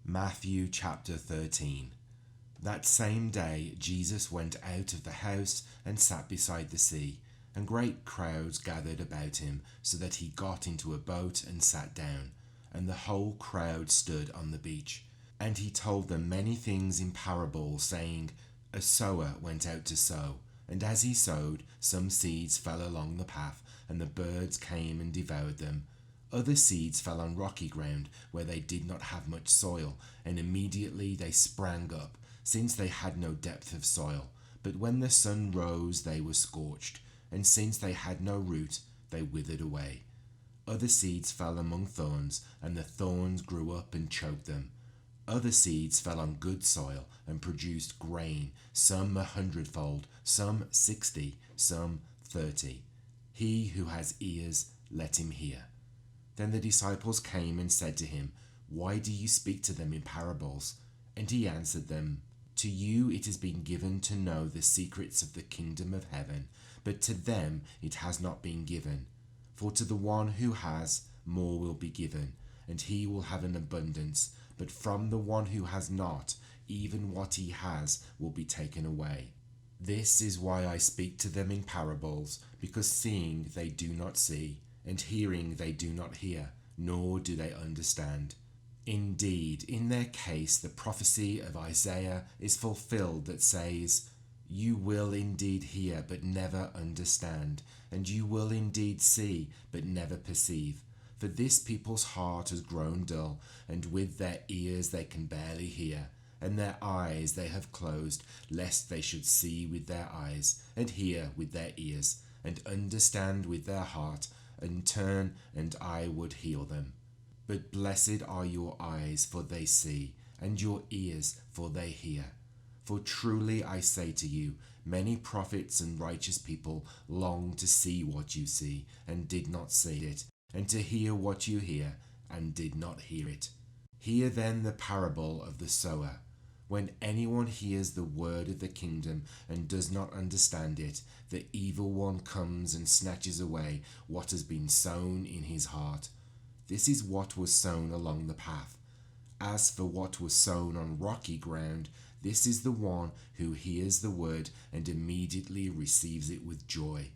Matthew chapter 13. That same day Jesus went out of the house and sat beside the sea, and great crowds gathered about him, so that he got into a boat and sat down, and the whole crowd stood on the beach. And he told them many things in parables, saying, A sower went out to sow, and as he sowed, some seeds fell along the path, and the birds came and devoured them. Other seeds fell on rocky ground, where they did not have much soil, and immediately they sprang up, since they had no depth of soil. But when the sun rose, they were scorched, and since they had no root, they withered away. Other seeds fell among thorns, and the thorns grew up and choked them. Other seeds fell on good soil and produced grain, some 100-fold, some 60, some 30. He who has ears, let him hear. Then the disciples came and said to him, Why do you speak to them in parables? And he answered them, To you it has been given to know the secrets of the kingdom of heaven, but to them it has not been given. For to the one who has, more will be given, and he will have an abundance. But from the one who has not, even what he has will be taken away. This is why I speak to them in parables, because seeing they do not see, and hearing they do not hear, nor do they understand. Indeed, in their case the prophecy of Isaiah is fulfilled that says, You will indeed hear, but never understand, and you will indeed see, but never perceive. For this people's heart has grown dull, and with their ears they can barely hear, and their eyes they have closed, lest they should see with their eyes, and hear with their ears, and understand with their heart, and turn, and I would heal them. But blessed are your eyes, for they see, and your ears, for they hear. For truly I say to you, many prophets and righteous people longed to see what you see, and did not see it, and to hear what you hear, and did not hear it. Hear then the parable of the sower. When anyone hears the word of the kingdom and does not understand it, the evil one comes and snatches away what has been sown in his heart. This is what was sown along the path. As for what was sown on rocky ground, this is the one who hears the word and immediately receives it with joy.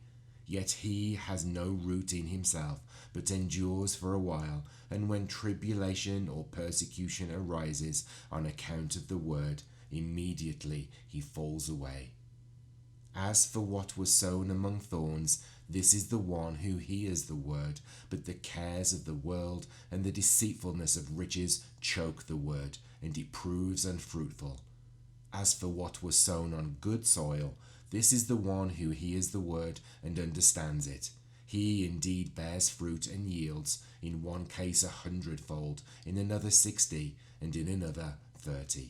Yet he has no root in himself, but endures for a while, and when tribulation or persecution arises on account of the word, immediately he falls away. As for what was sown among thorns, this is the one who hears the word, but the cares of the world and the deceitfulness of riches choke the word, and it proves unfruitful. As for what was sown on good soil, this is the one who hears the word and understands it. He indeed bears fruit and yields, in one case 100-fold, in another 60, and in another 30.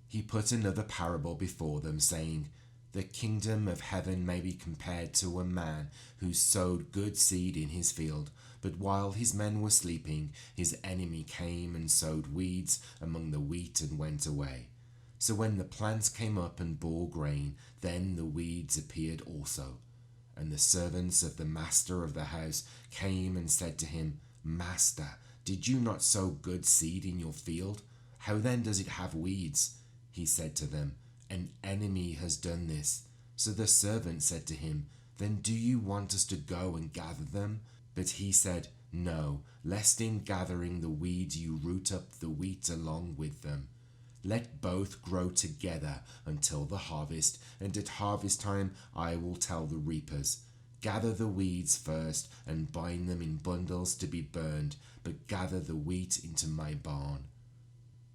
He put another parable before them, saying, The kingdom of heaven may be compared to a man who sowed good seed in his field, but while his men were sleeping, his enemy came and sowed weeds among the wheat and went away. So when the plants came up and bore grain, then the weeds appeared also. And the servants of the master of the house came and said to him, Master, did you not sow good seed in your field? How then does it have weeds? He said to them, An enemy has done this. So the servant said to him, Then do you want us to go and gather them? But he said, No, lest in gathering the weeds you root up the wheat along with them. Let both grow together until the harvest, and at harvest time I will tell the reapers, Gather the weeds first and bind them in bundles to be burned, but gather the wheat into my barn.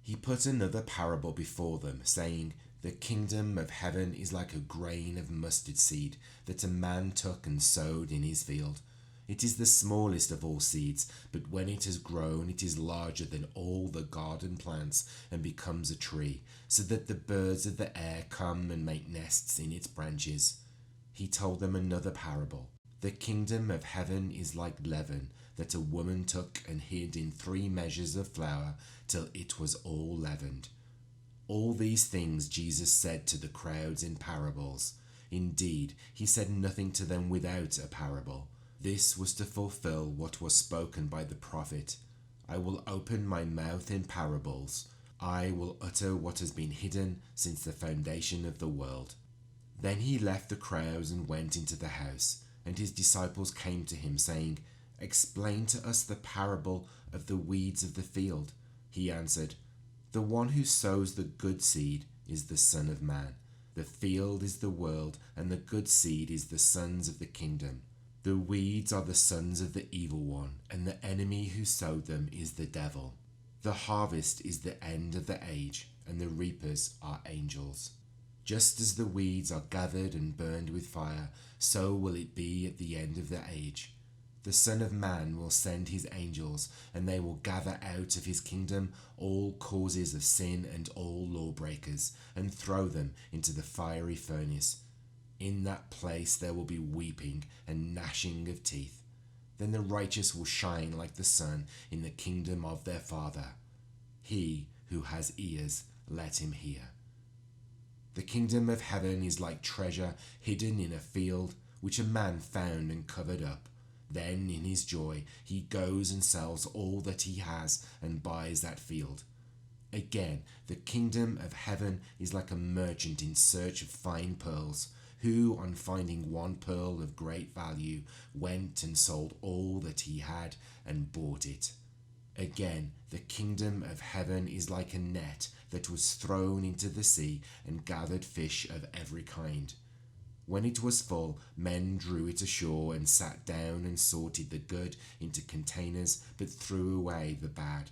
He put another parable before them, saying, The kingdom of heaven is like a grain of mustard seed that a man took and sowed in his field. It is the smallest of all seeds, but when it has grown, it is larger than all the garden plants and becomes a tree, so that the birds of the air come and make nests in its branches. He told them another parable. The kingdom of heaven is like leaven that a woman took and hid in 3 measures of flour till it was all leavened. All these things Jesus said to the crowds in parables. Indeed, he said nothing to them without a parable. This was to fulfill what was spoken by the prophet. I will open my mouth in parables. I will utter what has been hidden since the foundation of the world." Then he left the crowds and went into the house, and his disciples came to him, saying, "Explain to us the parable of the weeds of the field." He answered, "The one who sows the good seed is the Son of Man. The field is the world, and the good seed is the sons of the kingdom. The weeds are the sons of the evil one, and the enemy who sowed them is the devil. The harvest is the end of the age, and the reapers are angels. Just as the weeds are gathered and burned with fire, so will it be at the end of the age. The Son of Man will send his angels, and they will gather out of his kingdom all causes of sin and all lawbreakers, and throw them into the fiery furnace. In that place there will be weeping and gnashing of teeth. Then the righteous will shine like the sun in the kingdom of their Father. He who has ears, let him hear. The kingdom of heaven is like treasure hidden in a field, which a man found and covered up. Then, in his joy, he goes and sells all that he has and buys that field. Again, the kingdom of heaven is like a merchant in search of fine pearls, who, on finding one pearl of great value, went and sold all that he had and bought it. Again, the kingdom of heaven is like a net that was thrown into the sea and gathered fish of every kind. When it was full, men drew it ashore and sat down and sorted the good into containers, but threw away the bad.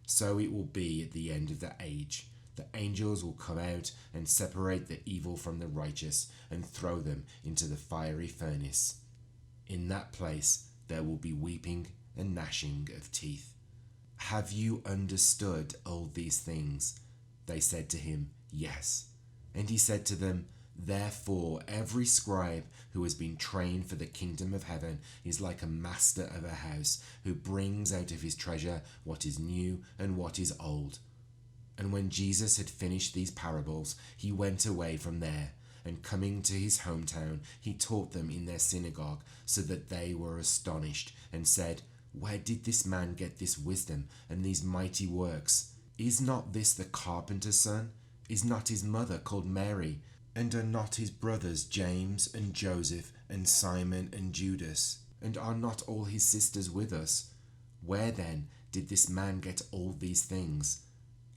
So it will be at the end of the age. The angels will come out and separate the evil from the righteous and throw them into the fiery furnace. In that place there will be weeping and gnashing of teeth. "Have you understood all these things?" They said to him, "Yes." And he said to them, "Therefore every scribe who has been trained for the kingdom of heaven is like a master of a house, who brings out of his treasure what is new and what is old." And when Jesus had finished these parables, he went away from there, and coming to his hometown, he taught them in their synagogue, so that they were astonished, and said, "Where did this man get this wisdom and these mighty works? Is not this the carpenter's son? Is not his mother called Mary? And are not his brothers James and Joseph and Simon and Judas? And are not all his sisters with us? Where then did this man get all these things?"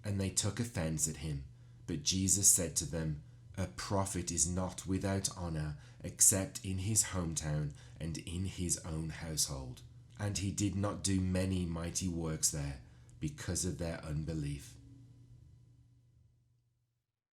And they took offense at him. But Jesus said to them, "A prophet is not without honor except in his hometown and in his own household." And he did not do many mighty works there because of their unbelief.